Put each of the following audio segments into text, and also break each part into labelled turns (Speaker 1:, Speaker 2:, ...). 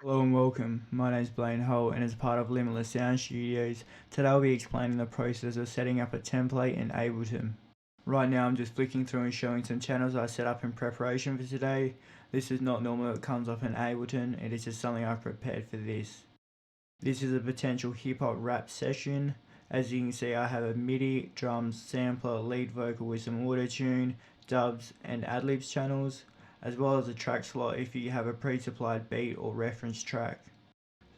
Speaker 1: Hello and welcome, my name is Blaine Holt and as part of Limitless Sound Studios, today I'll be explaining the process of setting up a template in Ableton. Right now I'm just flicking through and showing some channels I set up in preparation for today. This is not normal, it comes off in Ableton, it is just something I've prepared for this. This is a potential hip hop rap session. As you can see, I have a MIDI, drums, sampler, lead vocal with some auto-tune, dubs and ad-libs channels, as well as a track slot if you have a pre-supplied beat or reference track.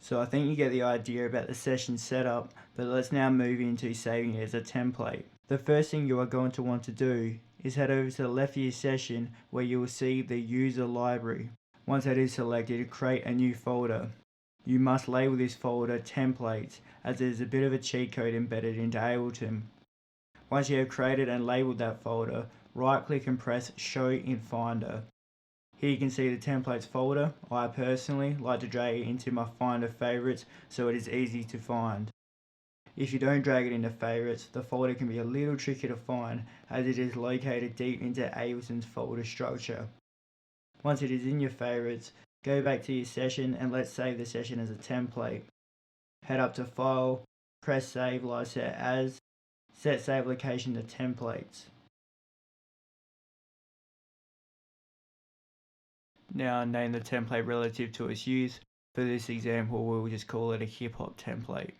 Speaker 1: So I think you get the idea about the session setup, but let's now move into saving it as a template. The first thing you are going to want to do is head over to the left of your session where you will see the user library. Once that is selected, create a new folder. You must label this folder templates as there is a bit of a cheat code embedded into Ableton. Once you have created and labeled that folder, right click and press show in Finder. Here you can see the templates folder. I personally like to drag it into my Finder favorites so it is easy to find. If you don't drag it into favorites, the folder can be a little tricky to find as it is located deep into Ableton's folder structure. Once it is in your favorites, go back to your session and let's save the session as a template. Head up to File, press Save like set as, set save location to templates. Now name the template relative to its use. For this example, we'll just call it a hip hop template.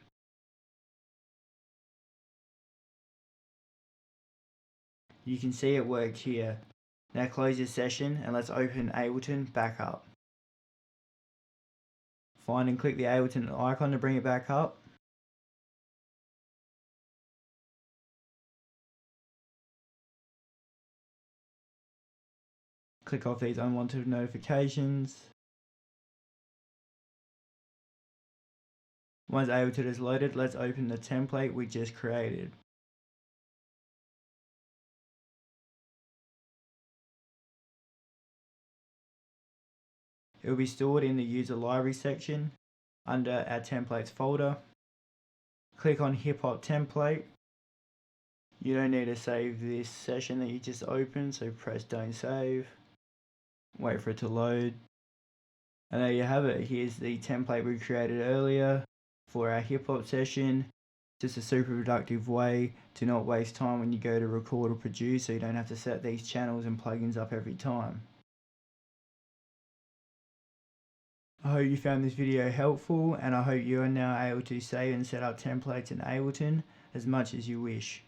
Speaker 1: You can see it worked here. Now close your session and let's open Ableton back up. Find and click the Ableton icon to bring it back up. Click off these unwanted notifications. Once Ableton is loaded, let's open the template we just created. It will be stored in the user library section under our templates folder. Click on hip hop template. You don't need to save this session that you just opened, so press don't save. Wait for it to load. And there you have it. Here's the template we created earlier for our hip hop session. Just a super productive way to not waste time when you go to record or produce, so you don't have to set these channels and plugins up every time. I hope you found this video helpful, and I hope you are now able to save and set up templates in Ableton as much as you wish.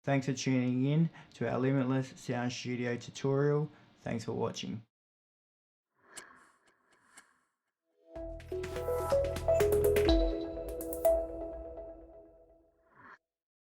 Speaker 1: Thanks for tuning in to our Limitless Sound Studio tutorial. Thanks for watching.